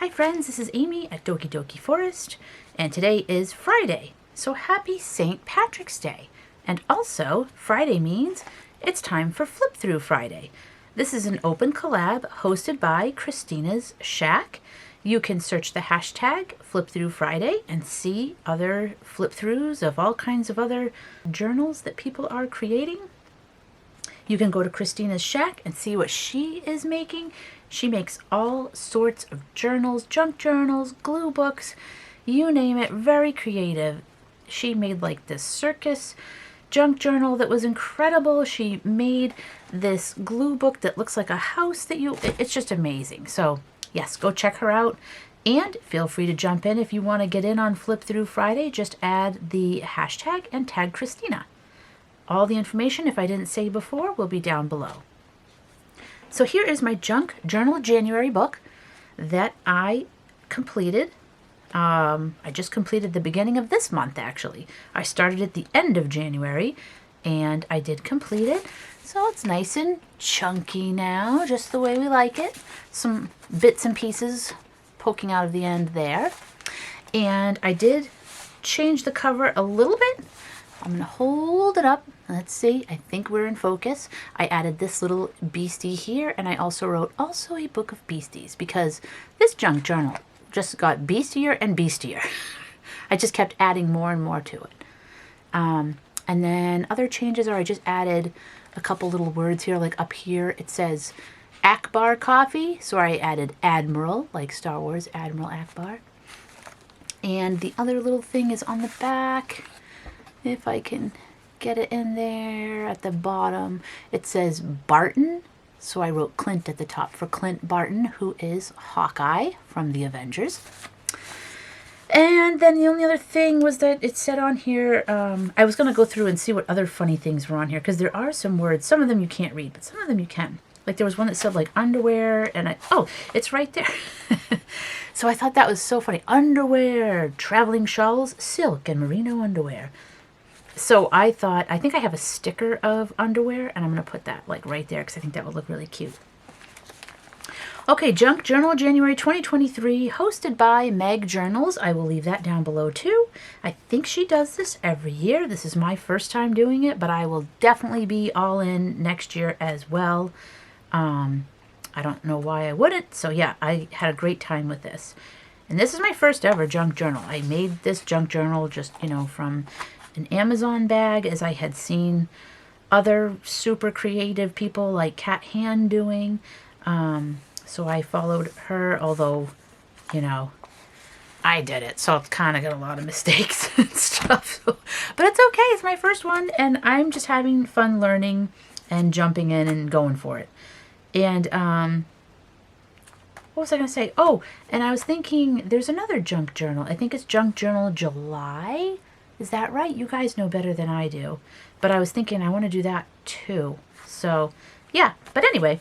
Hi friends, this is Amy at Doki Doki Forest, and today is Friday, so happy St. Patrick's Day. And also, Friday means it's time for Flip Through Friday. This is an open collab hosted by Kristina's Shack. You can search the hashtag Flip Through Friday and see other flip throughs of all kinds of other journals that people are creating. You can go to Kristina's Shack and see what she is making. She makes all sorts of journals, junk journals, glue books, you name it, very creative. She made like this circus junk journal that was incredible. She made this glue book that looks like a house that it's just amazing. So yes, go check her out and feel free to jump in if you want to get in on Flip Through Friday. Just add the hashtag and tag Kristina. All the information, if I didn't say before, will be down below. So here is my Junk Journal January book that I completed. I just completed the beginning of this month, actually. I started at the end of January, and I did complete it. So it's nice and chunky now, just the way we like it. Some bits and pieces poking out of the end there. And I did change the cover a little bit. I'm going to hold it up. Let's see. I think we're in focus. I added this little beastie here, and I also wrote also a book of beasties because this junk journal just got beastier and beastier. I just kept adding more and more to it. And then other changes are I just added a couple little words here. Like up here it says Akbar coffee, so I added Admiral, like Star Wars, Admiral Akbar. And the other little thing is on the back. If I can get it in there at the bottom, it says Barton. So I wrote Clint at the top for Clint Barton, who is Hawkeye from the Avengers. And then the only other thing was that it said on here, I was going to go through and see what other funny things were on here, because there are some words, some of them you can't read, but some of them you can. Like there was one that said like underwear, and oh, it's right there. So I thought that was so funny. Underwear, traveling shawls, silk, and merino underwear. So I thought, I think I have a sticker of underwear, and I'm going to put that like right there because I think that would look really cute. Okay, Junk Journal January 2023, hosted by Meg Journals. I will leave that down below too. I think she does this every year. This is my first time doing it, but I will definitely be all in next year as well. I don't know why I wouldn't. So yeah, I had a great time with this. And this is my first ever junk journal. I made this junk journal just, you know, from an Amazon bag, as I had seen other super creative people like Kat Han doing. So I followed her, although, you know, I did it, so I've kind of got a lot of mistakes and stuff. So, but it's okay. It's my first one, and I'm just having fun learning and jumping in and going for it. And what was I going to say? Oh, and I was thinking there's another junk journal. I think it's Junk Journal July. Is that right? You guys know better than I do. But I was thinking I want to do that too. So, yeah. But anyway,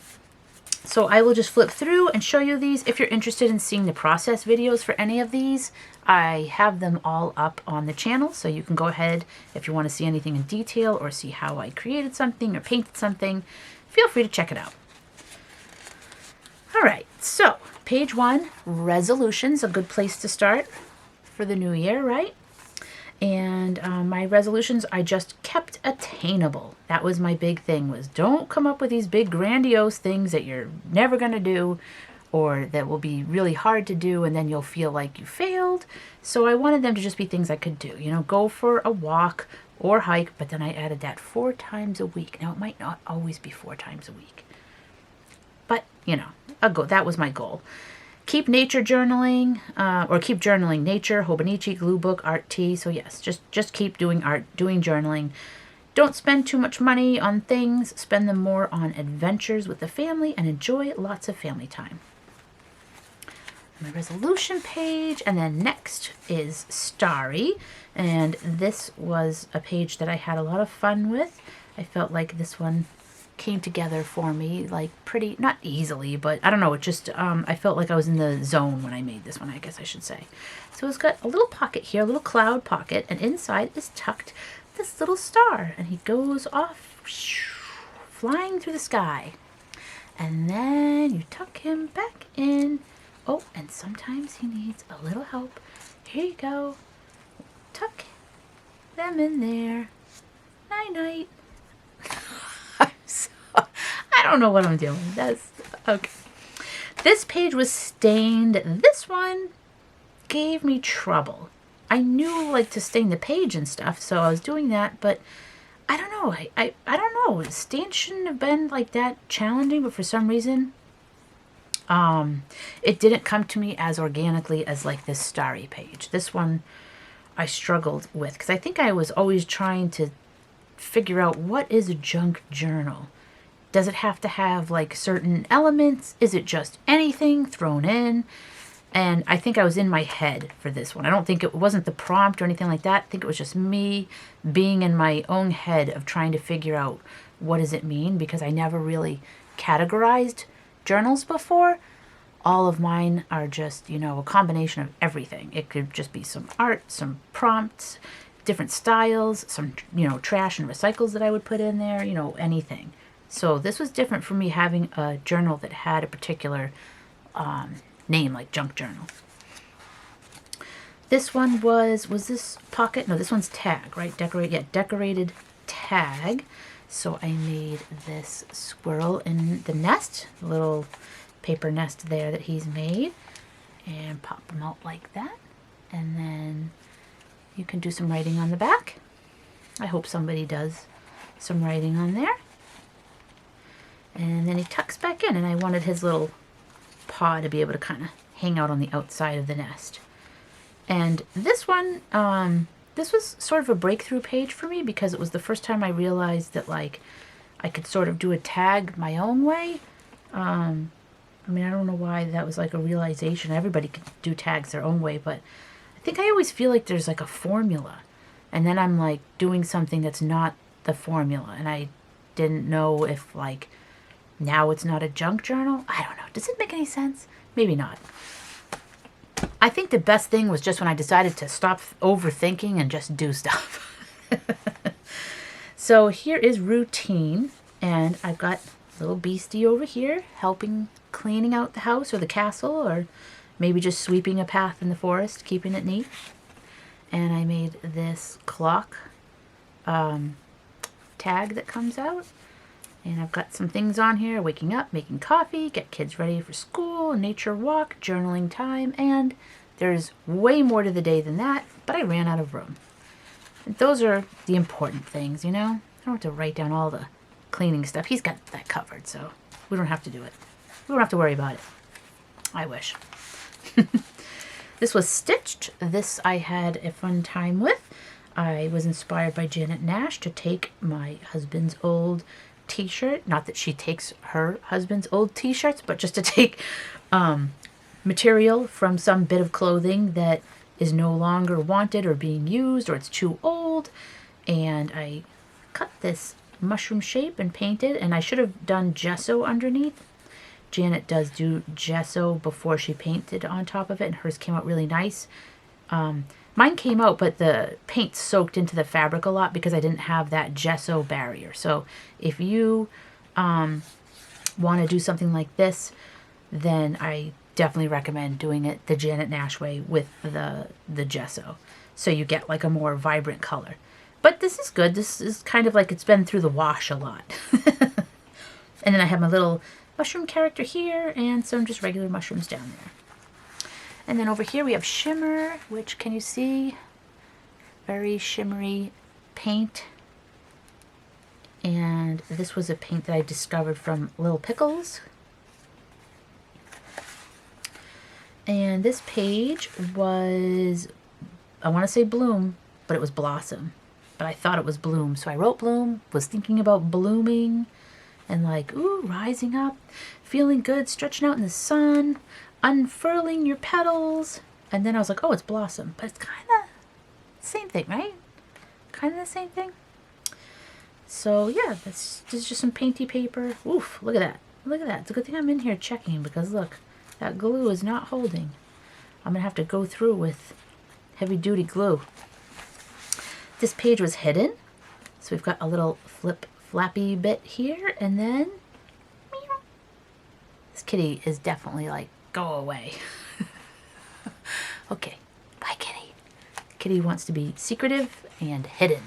so I will just flip through and show you these. If you're interested in seeing the process videos for any of these, I have them all up on the channel. So you can go ahead if you want to see anything in detail or see how I created something or painted something. Feel free to check it out. All right. So page 1, resolutions, a good place to start for the new year, right? And my resolutions I just kept attainable. That was my big thing, was don't come up with these big grandiose things that you're never going to do or that will be really hard to do and then you'll feel like you failed. So I wanted them to just be things I could do. You know, go for a walk or hike, but then I added that 4 times a week. Now it might not always be 4 times a week. But, you know, that was my goal. Keep nature journaling, or keep journaling nature, Hobonichi, glue book, art tea. So yes, just keep doing art, doing journaling. Don't spend too much money on things. Spend them more on adventures with the family and enjoy lots of family time. My resolution page, and then next is Starry. And this was a page that I had a lot of fun with. I felt like this one came together for me like pretty, not easily, but I don't know, it just I felt like I was in the zone when I made this one, I guess I should say. So it's got a little pocket here, a little cloud pocket, and inside is tucked this little star, and he goes off flying through the sky, and then you tuck him back in Oh, and sometimes he needs a little help. Here you go. Tuck them in there. Night-night. I don't know what I'm doing. That's okay. This page was stained. This one gave me trouble. I knew like to stain the page and stuff, so I was doing that, but I don't know. I don't know. Stains shouldn't have been like that challenging, but for some reason, it didn't come to me as organically as like this starry page. This one I struggled with because I think I was always trying to figure out what is a junk journal. Does it have to have like certain elements? Is it just anything thrown in? And I think I was in my head for this one. I don't think it wasn't the prompt or anything like that. I think it was just me being in my own head of trying to figure out what does it mean, because I never really categorized journals before. All of mine are just, you know, a combination of everything. It could just be some art, some prompts, different styles, some, you know, trash and recycles that I would put in there, you know, anything. So this was different for me having a journal that had a particular name, like junk journal. This one was this pocket? No, this one's tag, right? Decorated tag. So I made this squirrel in the nest, the little paper nest there that he's made, and pop them out like that. And then you can do some writing on the back. I hope somebody does some writing on there. And then he tucks back in, and I wanted his little paw to be able to kind of hang out on the outside of the nest. And this one, this was sort of a breakthrough page for me because it was the first time I realized that like I could sort of do a tag my own way. I mean, I don't know why that was like a realization. Everybody could do tags their own way, but I think I always feel like there's like a formula, and then I'm like doing something that's not the formula, and I didn't know if like now it's not a junk journal. I don't know. Does it make any sense? Maybe not. I think the best thing was just when I decided to stop overthinking and just do stuff. So here is routine, and I've got little beastie over here helping cleaning out the house or the castle, or maybe just sweeping a path in the forest, keeping it neat. And I made this clock tag that comes out. And I've got some things on here: waking up, making coffee, get kids ready for school, nature walk, journaling time, and there's way more to the day than that, but I ran out of room. And those are the important things, you know? I don't have to write down all the cleaning stuff. He's got that covered, so we don't have to do it. We don't have to worry about it. I wish. This was stitched. This I had a fun time with. I was inspired by Nash to take my husband's old t-shirt, not that she takes her husband's old t-shirts, but just to take material from some bit of clothing that is no longer wanted or being used, or it's too old. And I cut this mushroom shape and painted, and I should have done gesso underneath. Janet does do gesso before she painted on top of it, and hers came out really nice. Mine came out, but the paint soaked into the fabric a lot because I didn't have that gesso barrier. So if you want to do something like this, then I definitely recommend doing it the Janet Nash way with the gesso, so you get like a more vibrant color. But this is good. This is kind of like it's been through the wash a lot. And then I have my little mushroom character here and some just regular mushrooms down there. And then over here we have shimmer, which, can you see? Very shimmery paint. And this was a paint that I discovered from Little Pickles. And this page was, I want to say bloom, but it was blossom. But I thought it was bloom. So I wrote bloom, was thinking about blooming, and like, ooh, rising up, feeling good, stretching out in the sun, unfurling your petals. And then I was like, oh, it's blossom. But it's kind of the same thing, right? Kind of the same thing. So yeah, this is just some painty paper. Oof, look at that. Look at that. It's a good thing I'm in here checking, because look, that glue is not holding. I'm going to have to go through with heavy duty glue. This page was hidden. So we've got a little flappy bit here, and then meow. This kitty is definitely like Go away. Okay, bye, Kitty. Kitty wants to be secretive and hidden.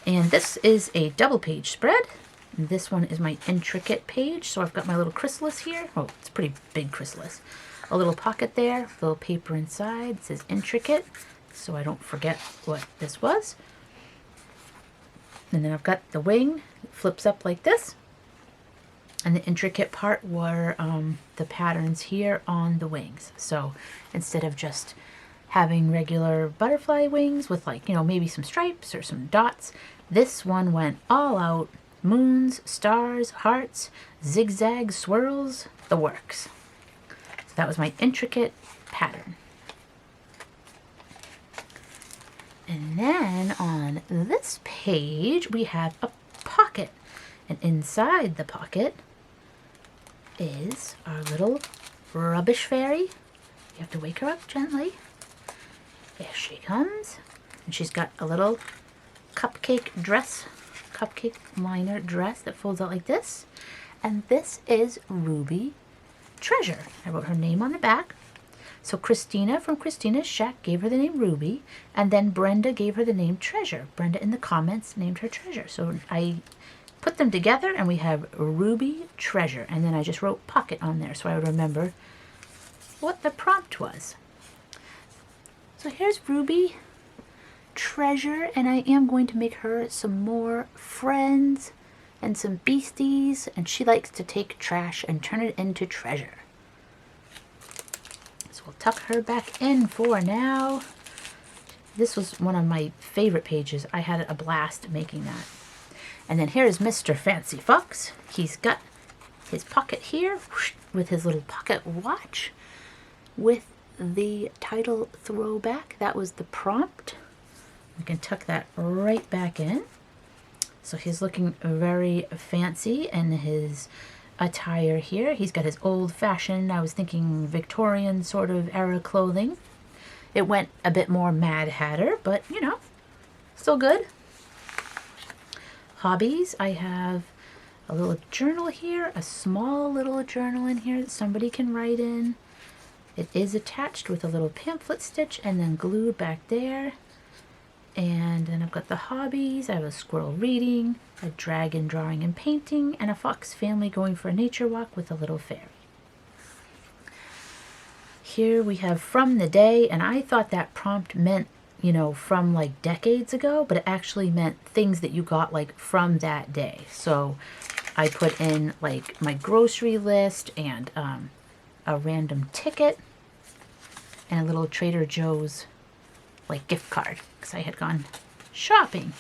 And this is a double page spread. And this one is my intricate page. So I've got my little chrysalis here. Oh, it's a pretty big chrysalis. A little pocket there, little paper inside. It says intricate, so I don't forget what this was. And then I've got the wing. It flips up like this. And the intricate part were the patterns here on the wings. So instead of just having regular butterfly wings with, like, you know, maybe some stripes or some dots, this one went all out. Moons, stars, hearts, zigzag swirls, the works. So that was my intricate pattern. And then on this page we have a pocket. And inside the pocket is our little rubbish fairy. You have to wake her up gently. There she comes. And she's got a little cupcake liner dress that folds out like this. And this is Ruby Treasure. I wrote her name on the back. So Kristina from Kristina's Shack gave her the name Ruby, and then Brenda gave her the name Treasure. Brenda in the comments named her Treasure. So I put them together and we have Ruby Treasure, and then I just wrote pocket on there so I would remember what the prompt was. So here's Ruby Treasure, and I am going to make her some more friends and some beasties, and she likes to take trash and turn it into treasure. So we'll tuck her back in for now. This was one of my favorite pages. I had a blast making that. And then here's Mr. Fancy Fox. He's got his pocket here with his little pocket watch with the title throwback. That was the prompt. We can tuck that right back in. So he's looking very fancy in his attire here. He's got his old-fashioned, I was thinking Victorian sort of era clothing. It went a bit more Mad Hatter, but you know, still good. Hobbies, I have a little journal here, a small little journal in here that somebody can write in. It is attached with a little pamphlet stitch and then glued back there. And then I've got the hobbies. I have a squirrel reading, a dragon drawing and painting, and a fox family going for a nature walk with a little fairy. Here we have from the day, and I thought that prompt meant, you know, from like decades ago, but it actually meant things that you got like from that day. So I put in like my grocery list and a random ticket and a little Trader Joe's like gift card because I had gone shopping.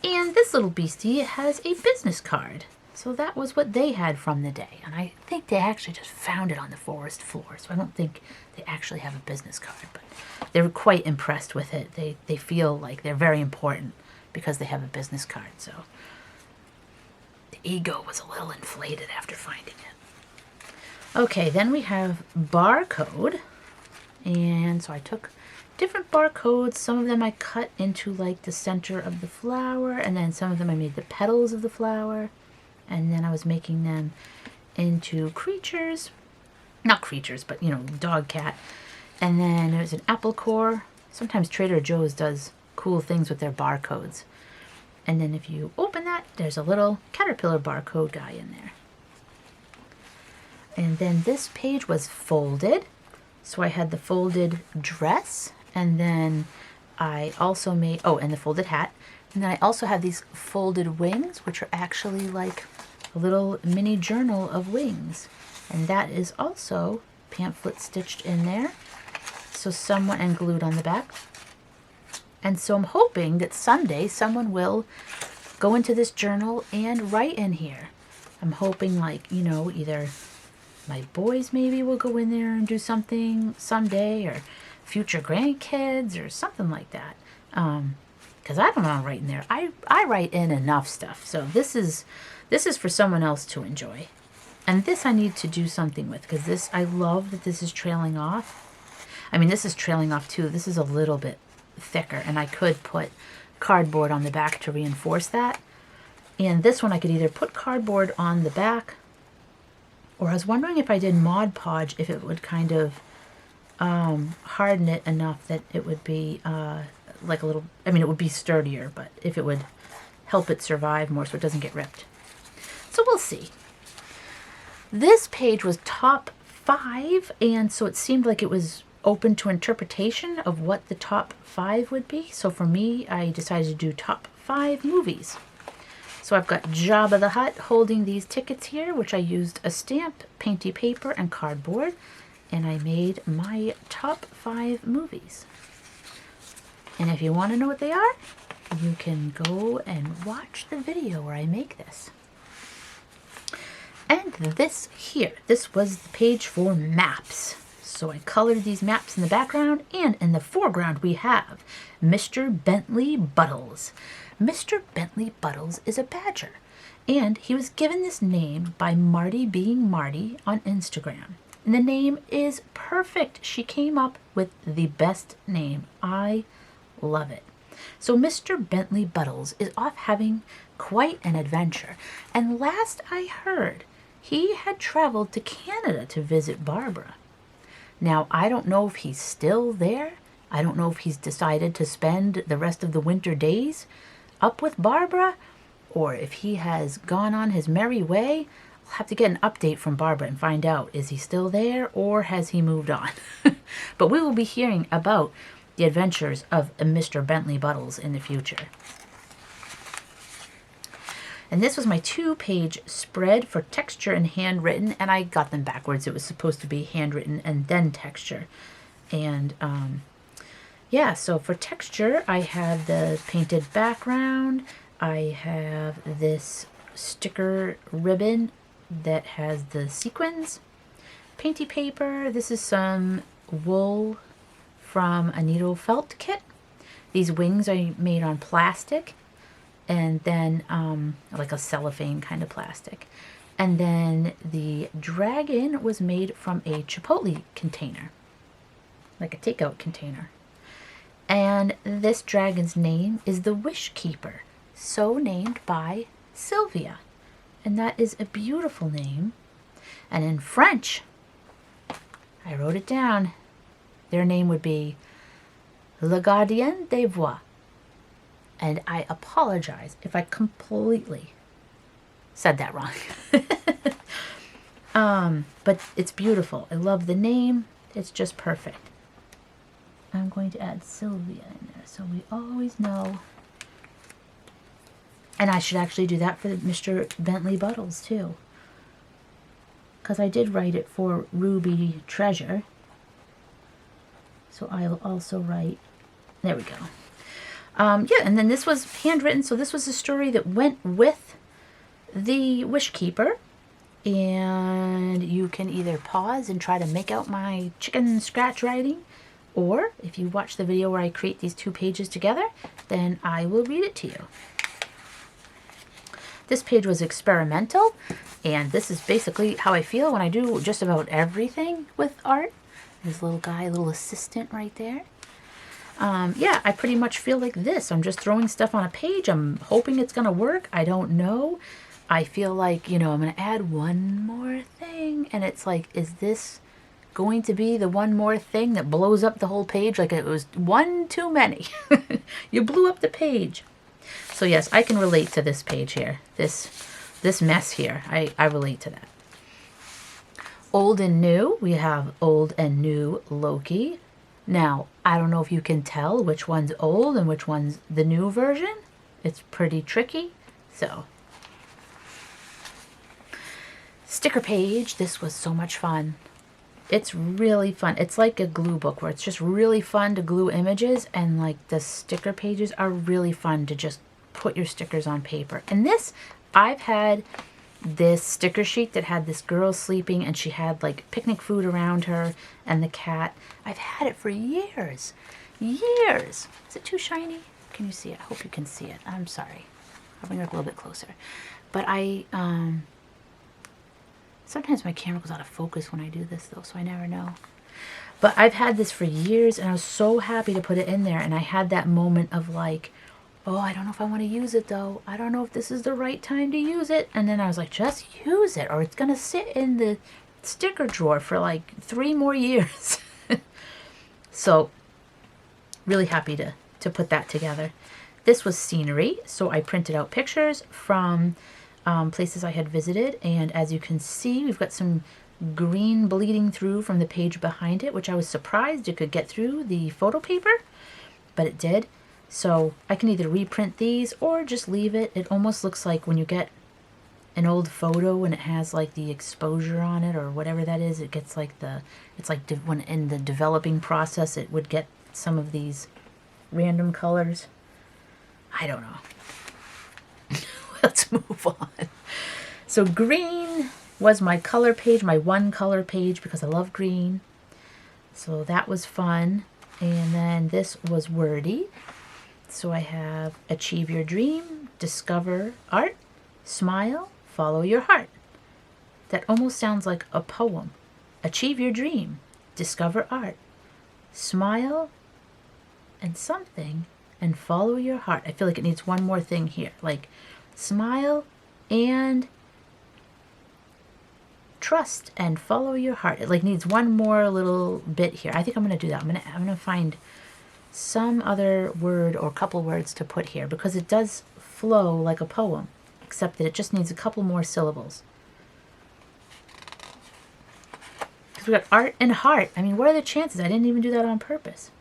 And this little beastie has a business card. So that was what they had from the day. And I think they actually just found it on the forest floor. So I don't think they actually have a business card, but they were quite impressed with it. They feel like they're very important because they have a business card. So the ego was a little inflated after finding it. Okay, then we have barcode. And so I took different barcodes. Some of them I cut into like the center of the flower, and then some of them I made the petals of the flower, and then I was making them into creatures. Not creatures, but you know, dog, cat. And then there's an apple core. Sometimes Trader Joe's does cool things with their barcodes. And then if you open that, there's a little caterpillar barcode guy in there. And then this page was folded. So I had the folded dress, and then I also made, oh, and the folded hat. And then I also have these folded wings, which are actually like a little mini journal of wings. And that is also pamphlet stitched in there. So someone, and glued on the back. And so I'm hoping that someday someone will go into this journal and write in here. I'm hoping, like, you know, either my boys maybe will go in there and do something someday, or future grandkids or something like that. Because I don't want to write in there. I write in enough stuff. So this is for someone else to enjoy. And this I need to do something with, because this, I love that this is trailing off. I mean, this is trailing off too. This is a little bit thicker, and I could put cardboard on the back to reinforce that. And this one I could either put cardboard on the back, Or I was wondering if I did Mod Podge, if it would kind of harden it enough that it would be like a little, I mean, it would be sturdier, but if it would help it survive more so it doesn't get ripped. So we'll see. This page was top 5, and so it seemed like it was open to interpretation of what the top 5 would be. So for me, I decided to do top 5 movies. So I've got Jabba the Hutt holding these tickets here, which I used a stamp, painty paper, and cardboard, and I made my top 5 movies. And if you want to know what they are, you can go and watch the video where I make this. And this here, this was the page for maps. So I colored these maps in the background, and in the foreground we have Mr. Bentley Buttles. Mr. Bentley Buttles is a badger, and he was given this name by Marty Being Marty on Instagram. And the name is perfect. She came up with the best name. I love it. So Mr. Bentley Buttles is off having quite an adventure, and last I heard, he had traveled to Canada to visit Barbara. Now, I don't know if he's still there. I don't know if he's decided to spend the rest of the winter days up with Barbara, or if he has gone on his merry way. I'll have to get an update from Barbara and find out, is he still there or has he moved on? But we will be hearing about the adventures of Mr. Bentley Buttles in the future. And this was my 2-page spread for texture and handwritten, and I got them backwards. It was supposed to be handwritten and then texture. And yeah, so for texture, I have the painted background. I have this sticker ribbon that has the sequins. Painty paper. This is some wool from a needle felt kit. These wings I made on plastic. And then like a cellophane kind of plastic. And then the dragon was made from a Chipotle container, like a takeout container. And this dragon's name is the Wish Keeper, so named by Sylvia. And that is a beautiful name. And in French, I wrote it down, their name would be Le Gardien des Bois. And I apologize if I completely said that wrong. But it's beautiful. I love the name. It's just perfect. I'm going to add Sylvia in there so we always know. And I should actually do that for Mr. Bentley Buttles too, because I did write it for Ruby Treasure. So I'll also write, there we go. Yeah, and then this was handwritten, so this was a story that went with the Wish Keeper. And you can either pause and try to make out my chicken scratch writing, or if you watch the video where I create these 2 pages together, then I will read it to you. This page was experimental, and this is basically how I feel when I do just about everything with art. There's a little guy, a little assistant right there. Yeah, I pretty much feel like this. I'm just throwing stuff on a page. I'm hoping it's going to work. I don't know. I feel like, you know, I'm going to add one more thing. And it's like, is this going to be the one more thing that blows up the whole page? Like it was one too many. You blew up the page. So yes, I can relate to this page here. This mess here. I relate to that. Old and new. We have old and new Loki. Now, I don't know if you can tell which one's old and which one's the new version. It's pretty tricky. So, sticker page. This was so much fun. It's really fun. It's like a glue book where it's just really fun to glue images, and like the sticker pages are really fun to just put your stickers on paper. And this, I've had this sticker sheet that had this girl sleeping and she had like picnic food around her and the cat. I've had it for years. Years. Is it too shiny? Can you see it? I hope you can see it. I'm sorry. I'll bring it up a little bit closer. But sometimes my camera goes out of focus when I do this though, so I never know. But I've had this for years and I was so happy to put it in there, and I had that moment of like, oh, I don't know if I want to use it though. I don't know if this is the right time to use it. And then I was like, just use it or it's going to sit in the sticker drawer for like 3 more years. So really happy to put that together. This was scenery, so I printed out pictures from places I had visited, and as you can see, we've got some green bleeding through from the page behind it, which I was surprised it could get through the photo paper, but it did. So I can either reprint these or just leave it. It almost looks like when you get an old photo and it has like the exposure on it or whatever that is, it gets like it's like when in the developing process it would get some of these random colors. I don't know. Let's move on. So green was my color page, my one color page, because I love green. So that was fun. And then this was wordy. So I have achieve your dream, discover art, smile, follow your heart. That almost sounds like a poem. Achieve your dream, discover art, smile and something, and follow your heart. I feel like it needs one more thing here, like smile and trust and follow your heart. It like needs one more little bit here. I think I'm going to do that. I'm going to find some other word or couple words to put here because it does flow like a poem, except that it just needs a couple more syllables. Because we got art and heart. I mean, what are the chances? I didn't even do that on purpose.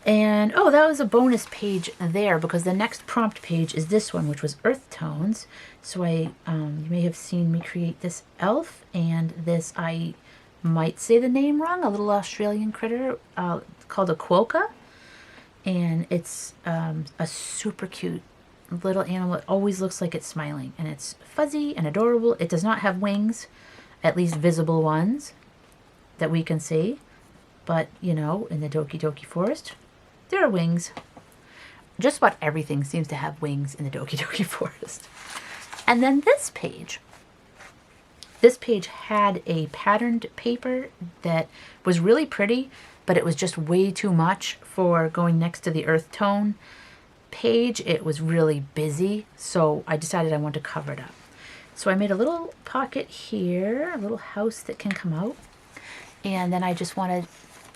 And, oh, that was a bonus page there because the next prompt page is this one, which was earth tones. So you may have seen me create this elf and this, I might say the name wrong, a little Australian critter called a quokka. And it's a super cute little animal. It always looks like it's smiling and it's fuzzy and adorable. It does not have wings, at least visible ones that we can see. But, you know, in the Doki Doki Forest, there are wings. Just about everything seems to have wings in the Doki Doki Forest. And then this page had a patterned paper that was really pretty, but it was just way too much for going next to the earth tone page. It was really busy, so I decided I wanted to cover it up. So I made a little pocket here, a little house that can come out. And then I just wanted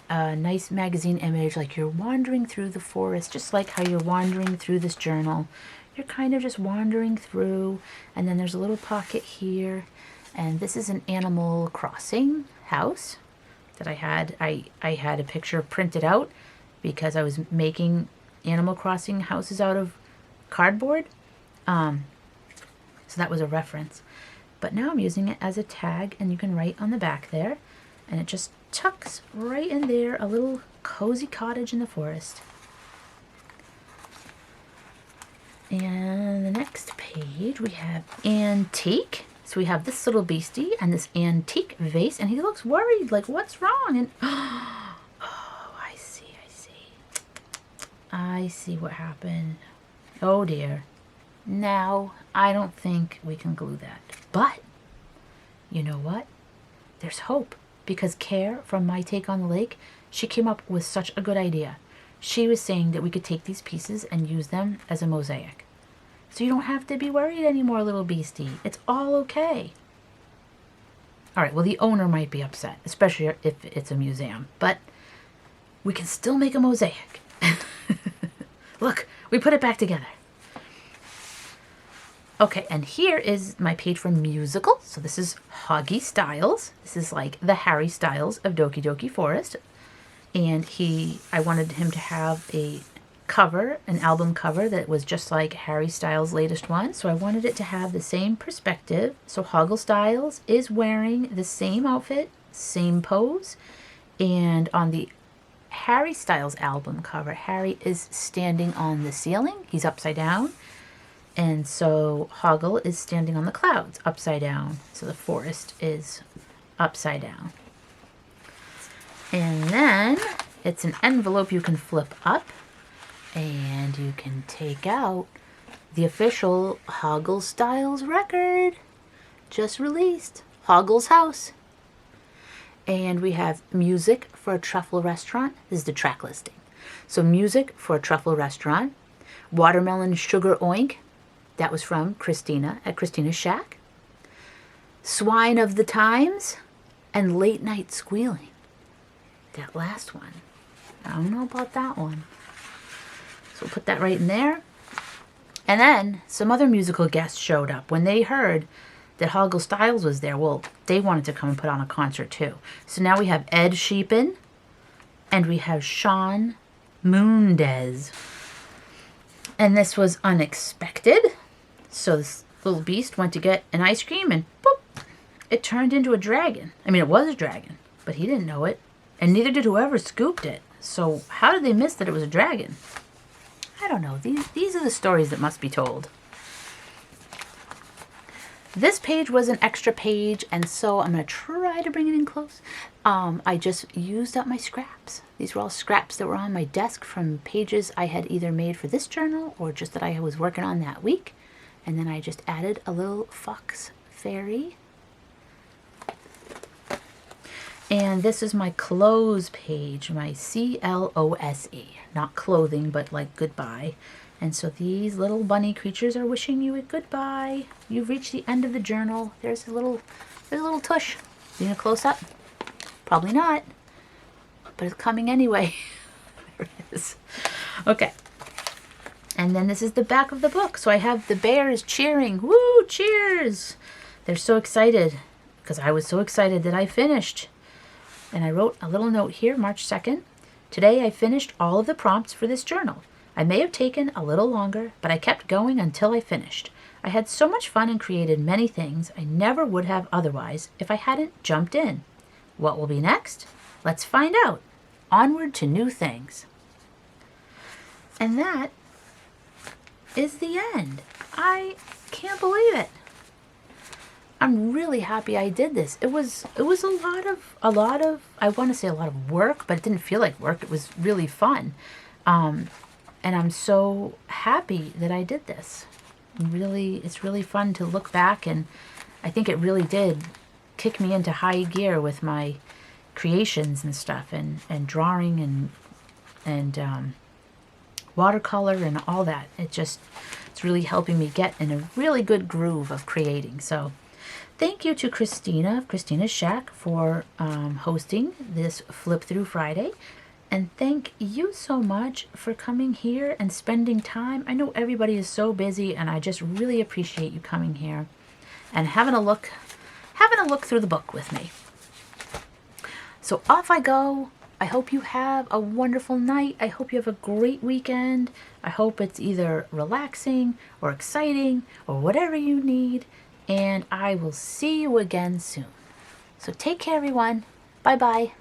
a nice magazine image, like you're wandering through the forest, just like how you're wandering through this journal. You're kind of just wandering through, and then there's a little pocket here, and this is an Animal Crossing house that I had. I had a picture printed out because I was making Animal Crossing houses out of cardboard. So that was a reference. But now I'm using it as a tag, and you can write on the back there, and it just tucks right in there, a little cozy cottage in the forest. And the next page we have antique. So we have this little beastie and this antique vase, and he looks worried, like what's wrong? And oh, I see what happened. Oh dear. Now I don't think we can glue that. But you know what? There's hope. Because Care from My Take on the Lake, she came up with such a good idea. She was saying that we could take these pieces and use them as a mosaic. So you don't have to be worried anymore, little beastie. It's all okay. All right, well, the owner might be upset, especially if it's a museum. But we can still make a mosaic. Look, we put it back together. Okay, and here is my page for musical. So this is Hoggy Styles. This is like the Harry Styles of Doki Doki Forest. And I wanted him to have a cover, an album cover that was just like Harry Styles' latest one. So I wanted it to have the same perspective. So Hoggle Styles is wearing the same outfit, same pose. And on the Harry Styles album cover, Harry is standing on the ceiling. He's upside down. And so Hoggle is standing on the clouds, upside down. So the forest is upside down. And then it's an envelope you can flip up. And you can take out the official Hoggle Styles record. Just released. Hoggle's House. And we have music for a truffle restaurant. This is the track listing. So Music for a Truffle Restaurant, Watermelon Sugar Oink, that was from Kristina at Kristina's Shack, Swine of the Times, and Late Night Squealing. That last one, I don't know about that one. So we'll put that right in there. And then some other musical guests showed up. When they heard that Hoggle Styles was there, well, they wanted to come and put on a concert too. So now we have Ed Sheepan and we have Sean Moondez. And this was unexpected. So this little beast went to get an ice cream and boop, it turned into a dragon. I mean, it was a dragon, but he didn't know it. And neither did whoever scooped it. So how did they miss that it was a dragon? I don't know. These are the stories that must be told. This page was an extra page, and so I'm going to try to bring it in close. I just used up my scraps. These were all scraps that were on my desk from pages I had either made for this journal or just that I was working on that week. And then I just added a little fox fairy. And this is my close page, my CLOSE. Not clothing, but like goodbye. And so these little bunny creatures are wishing you a goodbye. You've reached the end of the journal. There's a little tush. You gonna close up? Probably not. But it's coming anyway. There it is. Okay. And then this is the back of the book. So I have the bears cheering. Woo, cheers. They're so excited because I was so excited that I finished. And I wrote a little note here, March 2nd. Today I finished all of the prompts for this journal. I may have taken a little longer, but I kept going until I finished. I had so much fun and created many things I never would have otherwise if I hadn't jumped in. What will be next? Let's find out. Onward to new things. And that is the end. I can't believe it. I'm really happy I did this. It was a lot of I want to say a lot of work, but it didn't feel like work. It was really fun. And I'm so happy that I did this. It's really fun to look back, and I think it really did kick me into high gear with my creations and stuff, and drawing and watercolor and all that. It's really helping me get in a really good groove of creating. So thank you to Kristina of Kristina's Shack for hosting this Flip Through Friday. And thank you so much for coming here and spending time. I know everybody is so busy, and I just really appreciate you coming here and having a look through the book with me. So off I go. I hope you have a wonderful night. I hope you have a great weekend. I hope it's either relaxing or exciting or whatever you need. And I will see you again soon. So take care, everyone. Bye-bye.